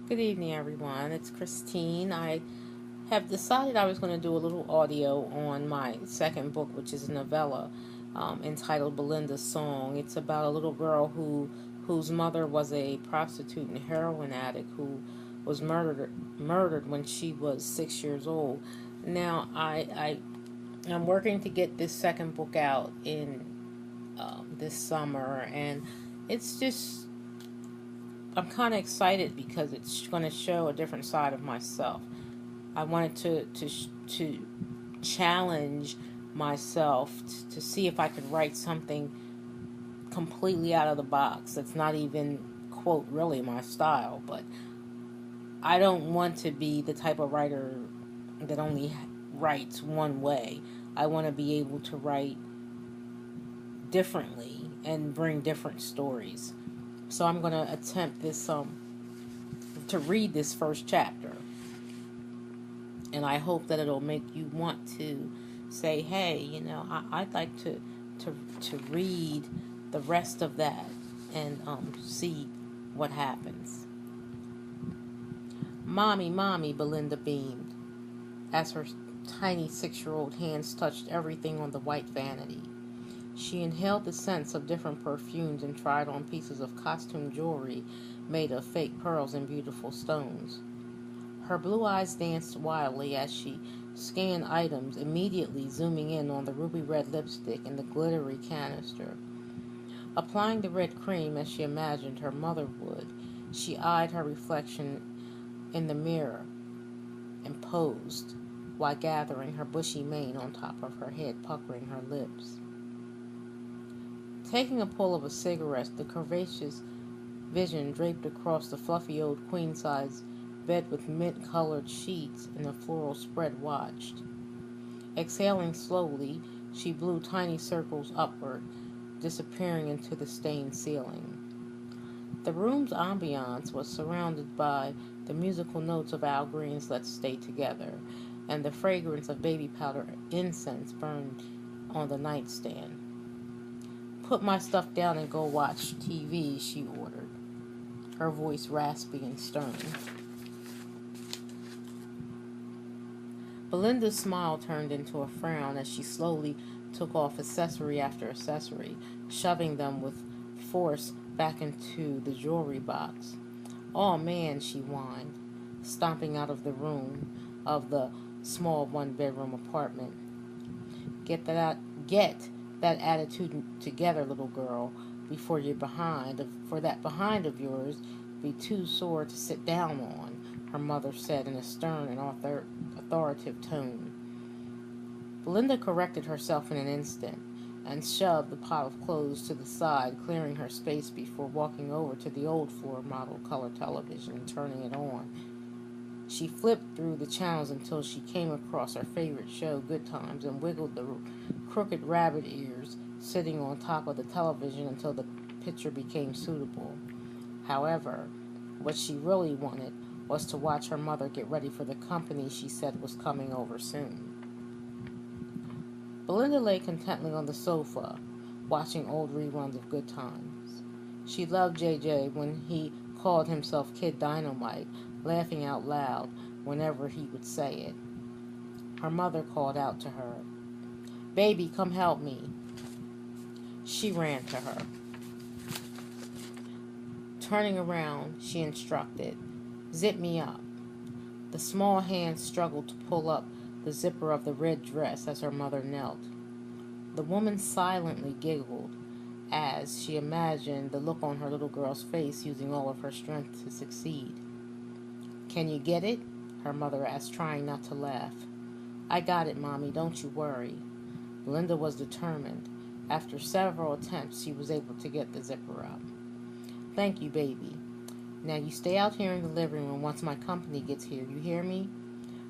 Good evening, everyone. It's Christine. I have decided I was going to do a little audio on my second book, which is a novella entitled Belinda's Song. It's about a little girl whose mother was a prostitute and heroin addict who was murdered when she was 6 years old. Now, I'm working to get this second book out in this summer, and it's just I'm kind of excited because it's going to show a different side of myself. I wanted to challenge myself to see if I could write something completely out of the box that's not even quote really my style. But I don't want to be the type of writer that only writes one way. I want to be able to write differently and bring different stories. So I'm going to attempt this to read this first chapter, and I hope that it'll make you want to say, "Hey, I'd like to read the rest of that and see what happens." "Mommy, mommy," Belinda beamed as her tiny 6-year-old hands touched everything on the white vanity. She inhaled the scents of different perfumes and tried on pieces of costume jewelry made of fake pearls and beautiful stones. Her blue eyes danced wildly as she scanned items, immediately zooming in on the ruby red lipstick and the glittery canister. Applying the red cream as she imagined her mother would, she eyed her reflection in the mirror and posed while gathering her bushy mane on top of her head, puckering her lips. Taking a pull of a cigarette, the curvaceous vision draped across the fluffy old queen-size bed with mint-colored sheets and a floral spread watched. Exhaling slowly, she blew tiny circles upward, disappearing into the stained ceiling. The room's ambiance was surrounded by the musical notes of Al Green's Let's Stay Together, and the fragrance of baby powder incense burned on the nightstand. "Put my stuff down and go watch TV," she ordered, her voice raspy and stern. Belinda's smile turned into a frown as she slowly took off accessory after accessory, shoving them with force back into the jewelry box. "Oh man," she whined, stomping out of the room of the small one-bedroom apartment. Get that attitude together, little girl, before you're behind. For that behind of yours be too sore to sit down on," her mother said in a stern and authoritative tone. Belinda corrected herself in an instant and shoved the pile of clothes to the side, clearing her space before walking over to the old floor model color television and turning it on. She flipped through the channels until she came across her favorite show, Good Times, and wiggled the crooked rabbit ears sitting on top of the television until the picture became suitable. However, what she really wanted was to watch her mother get ready for the company she said was coming over soon. Belinda lay contentedly on the sofa, watching old reruns of Good Times. She loved JJ when he called himself Kid Dynamite, laughing out loud whenever he would say it. Her mother called out to her, "Baby, come help me." She ran to her. Turning around, she instructed, "Zip me up." The small hand struggled to pull up the zipper of the red dress as her mother knelt. The woman silently giggled as she imagined the look on her little girl's face, using all of her strength to succeed. "Can you get it?" her mother asked, trying not to laugh. "I got it, Mommy, don't you worry." Belinda was determined. After several attempts, she was able to get the zipper up. "Thank you, baby. Now you stay out here in the living room once my company gets here, you hear me?"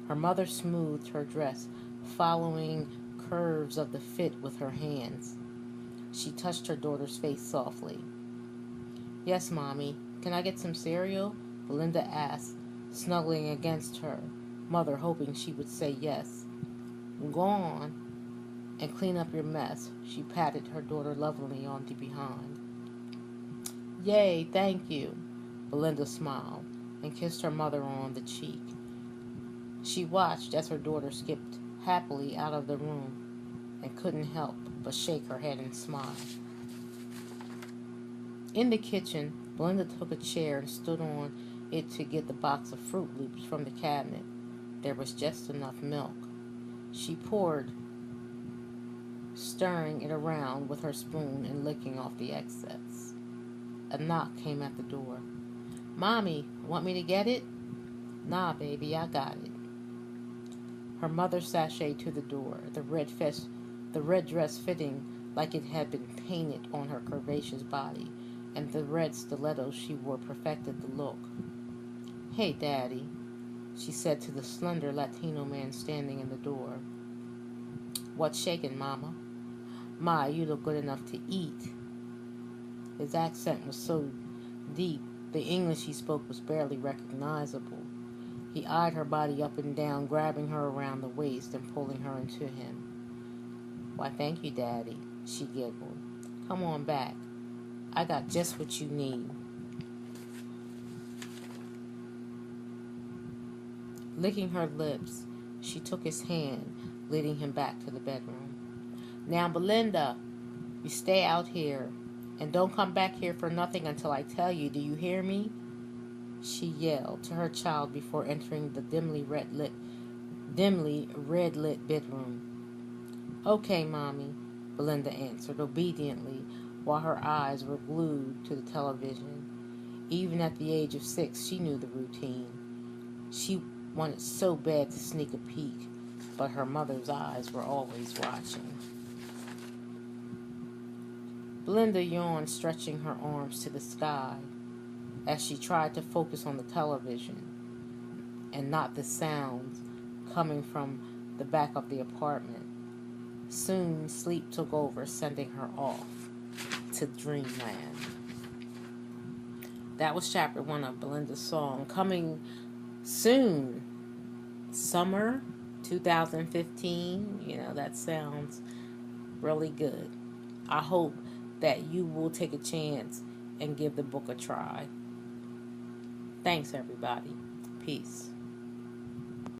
Her mother smoothed her dress, following curves of the fit with her hands. She touched her daughter's face softly. "Yes, Mommy. Can I get some cereal?" Belinda asked, snuggling against her mother, hoping she would say yes. "Go on and clean up your mess." She patted her daughter lovingly on the behind. "Yay, thank you." Belinda smiled and kissed her mother on the cheek. She watched as her daughter skipped happily out of the room and couldn't help but shake her head and smile. In the kitchen, Belinda took a chair and stood on it to get the box of Fruit Loops from the cabinet. There was just enough milk. She poured, stirring it around with her spoon and licking off the excess. A knock came at the door. "Mommy, want me to get it?" "Nah, baby, I got it." Her mother sashayed to the door, the red dress fitting like it had been painted on her curvaceous body, and the red stilettos she wore perfected the look. "Hey, Daddy," she said to the slender Latino man standing in the door. "What's shaking, Mama?" "My, you look good enough to eat." His accent was so deep, the English he spoke was barely recognizable. He eyed her body up and down, grabbing her around the waist and pulling her into him. "Why, thank you, Daddy," she giggled. "Come on back. I got just what you need." Licking her lips, she took his hand, leading him back to the bedroom. "Now, Belinda, you stay out here, and don't come back here for nothing until I tell you. Do you hear me?" she yelled to her child before entering the dimly red-lit bedroom. "Okay, Mommy," Belinda answered obediently, while her eyes were glued to the television. Even at the age of 6, she knew the routine. She wanted so bad to sneak a peek, but her mother's eyes were always watching. Belinda yawned, stretching her arms to the sky as she tried to focus on the television and not the sounds coming from the back of the apartment. Soon, sleep took over, sending her off to dreamland. That was chapter 1 of Belinda's song. Coming soon, summer 2015. That sounds really good. I hope that you will take a chance and give the book a try. Thanks, everybody. Peace.